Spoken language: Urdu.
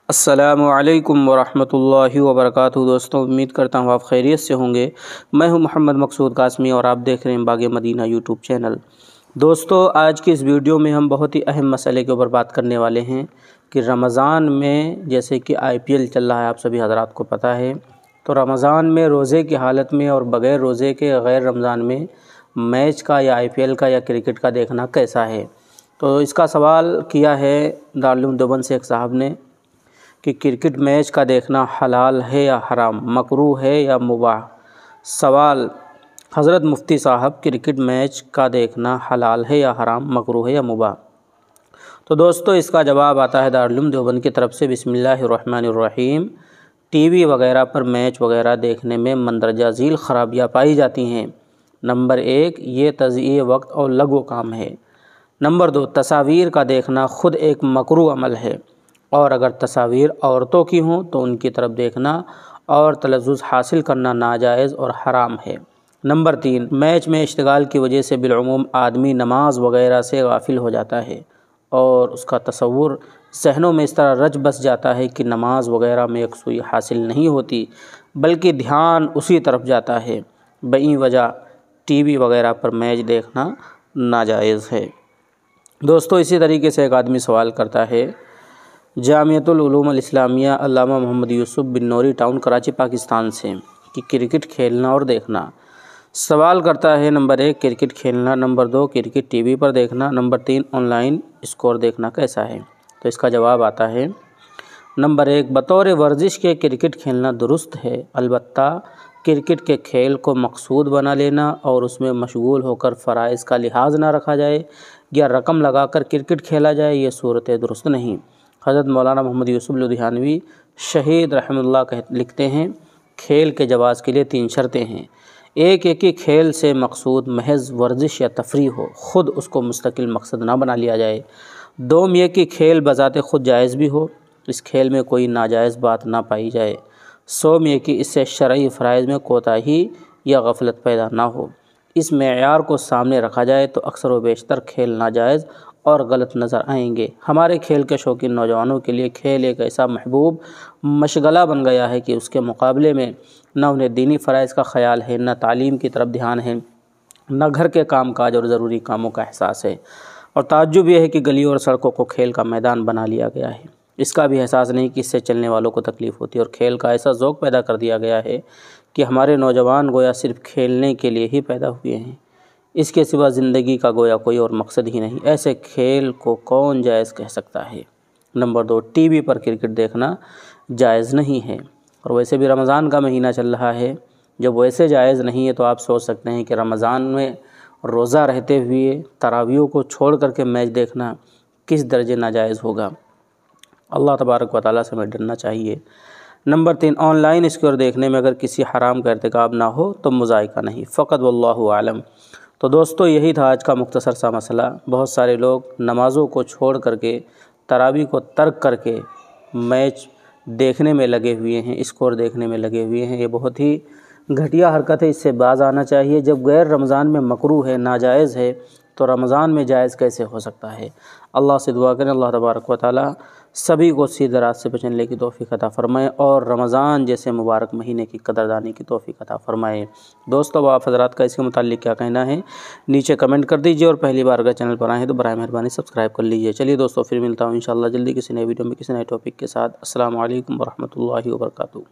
السلام علیکم ورحمۃ اللہ وبرکاتہ۔ دوستوں، امید کرتا ہوں آپ خیریت سے ہوں گے۔ میں ہوں محمد مقصود قاسمی اور آپ دیکھ رہے ہیں باغ مدینہ یوٹیوب چینل۔ دوستوں، آج کی اس ویڈیو میں ہم بہت ہی اہم مسئلے کے اوپر بات کرنے والے ہیں کہ رمضان میں جیسے کہ IPL چل رہا ہے، آپ سبھی حضرات کو پتہ ہے، تو رمضان میں روزے کی حالت میں اور بغیر روزے کے غیر رمضان میں میچ کا یا IPL کا یا کرکٹ کا دیکھنا کیسا ہے۔ تو اس کا سوال کیا ہے دارالعلوم دیوبند سے ایک صاحب نے کہ کرکٹ میچ کا دیکھنا حلال ہے یا حرام، مکروہ ہے یا مباح۔ سوال: حضرت مفتی صاحب، کرکٹ میچ کا دیکھنا حلال ہے یا حرام، مکروہ ہے یا مباح؟ تو دوستو، اس کا جواب آتا ہے دارالعلوم دیوبند کی طرف سے۔ بسم اللہ الرحمن الرحیم۔ ٹی وی وغیرہ پر میچ وغیرہ دیکھنے میں مندرجہ ذیل خرابیاں پائی جاتی ہیں۔ نمبر 1، یہ تضییع وقت اور لغو کام ہے۔ نمبر 2، تصاویر کا دیکھنا خود ایک مکروہ عمل ہے، اور اگر تصاویر عورتوں کی ہوں تو ان کی طرف دیکھنا اور تلذذ حاصل کرنا ناجائز اور حرام ہے۔ نمبر 3، میچ میں اشتغال کی وجہ سے بالعموم آدمی نماز وغیرہ سے غافل ہو جاتا ہے اور اس کا تصور ذہنوں میں اس طرح رچ بس جاتا ہے کہ نماز وغیرہ میں یکسوئی حاصل نہیں ہوتی، بلکہ دھیان اسی طرف جاتا ہے۔ بئی وجہ ٹی وی وغیرہ پر میچ دیکھنا ناجائز ہے۔ دوستو، اسی طریقے سے ایک آدمی سوال کرتا ہے جامعۃ العلوم الاسلامیہ علامہ محمد یوسف بن نوری ٹاؤن کراچی پاکستان سے کہ کرکٹ کھیلنا اور دیکھنا۔ سوال کرتا ہے نمبر 1، کرکٹ کھیلنا، نمبر 2، کرکٹ ٹی وی پر دیکھنا، نمبر 3، آن لائن اسکور دیکھنا کیسا ہے؟ تو اس کا جواب آتا ہے نمبر 1، بطور ورزش کے کرکٹ کھیلنا درست ہے، البتہ کرکٹ کے کھیل کو مقصود بنا لینا اور اس میں مشغول ہو کر فرائض کا لحاظ نہ رکھا جائے یا رقم لگا کر کرکٹ کھیلا جائے، یہ صورت درست نہیں۔ حضرت مولانا محمد یوسف لدھیانوی شہید رحمہ اللہ لکھتے ہیں، کھیل کے جواز کے لیے 3 شرطیں ہیں۔ ایک یہ کہ کھیل سے مقصود محض ورزش یا تفریح ہو، خود اس کو مستقل مقصد نہ بنا لیا جائے۔ دوم یہ کہ کھیل بذات خود جائز بھی ہو، اس کھیل میں کوئی ناجائز بات نہ پائی جائے۔ سوم یہ کہ اس سے شرعی فرائض میں کوتاہی یا غفلت پیدا نہ ہو۔ اس معیار کو سامنے رکھا جائے تو اکثر و بیشتر کھیل ناجائز اور غلط نظر آئیں گے۔ ہمارے کھیل کے شوقین نوجوانوں کے لیے کھیل ایک ایسا محبوب مشغلہ بن گیا ہے کہ اس کے مقابلے میں نہ انہیں دینی فرائض کا خیال ہے، نہ تعلیم کی طرف دھیان ہے، نہ گھر کے کام کاج اور ضروری کاموں کا احساس ہے۔ اور تعجب یہ ہے کہ گلیوں اور سڑکوں کو کھیل کا میدان بنا لیا گیا ہے، اس کا بھی احساس نہیں کہ اس سے چلنے والوں کو تکلیف ہوتی ہے، اور کھیل کا ایسا ذوق پیدا کر دیا گیا ہے کہ ہمارے نوجوان گویا صرف کھیلنے کے لیے ہی پیدا ہوئے ہیں، اس کے سوا زندگی کا گویا کوئی اور مقصد ہی نہیں۔ ایسے کھیل کو کون جائز کہہ سکتا ہے؟ نمبر 2، ٹی وی پر کرکٹ دیکھنا جائز نہیں ہے، اور ویسے بھی رمضان کا مہینہ چل رہا ہے۔ جب ویسے جائز نہیں ہے تو آپ سوچ سکتے ہیں کہ رمضان میں روزہ رہتے ہوئے تراویحوں کو چھوڑ کر کے میچ دیکھنا کس درجے ناجائز ہوگا۔ اللہ تبارک و تعالیٰ سے ہمیں ڈرنا چاہیے۔ نمبر 3، آن لائن اسکور دیکھنے میں اگر کسی حرام کا ارتکاب نہ ہو تو مذائقہ نہیں، فقط واللہ عالم۔ تو دوستو، یہی تھا آج کا مختصر سا مسئلہ۔ بہت سارے لوگ نمازوں کو چھوڑ کر کے، تراویح کو ترک کر کے میچ دیکھنے میں لگے ہوئے ہیں، اسکور دیکھنے میں لگے ہوئے ہیں۔ یہ بہت ہی گھٹیا حرکت ہے، اس سے باز آنا چاہیے۔ جب غیر رمضان میں مکروہ ہے، ناجائز ہے، تو رمضان میں جائز کیسے ہو سکتا ہے؟ اللہ سے دعا کریں اللہ تبارک و تعالیٰ سبھی کو سیدھے رات سے بچنے کی توفیق عطا فرمائے اور رمضان جیسے مبارک مہینے کی قدردانی کی توفیق عطا فرمائے۔ دوستو، آپ حضرات کا اس کے متعلق کیا کہنا ہے نیچے کمنٹ کر دیجئے، اور پہلی بار اگر چینل پر آئے ہیں تو برائے مہربانی سبسکرائب کر لیجئے۔ چلیے دوستو، پھر ملتا ہوں انشاءاللہ جلدی کسی نئے ویڈیو میں کسی نئے ٹاپک کے ساتھ۔ السلام علیکم ورحمۃ اللہ وبرکاتہ۔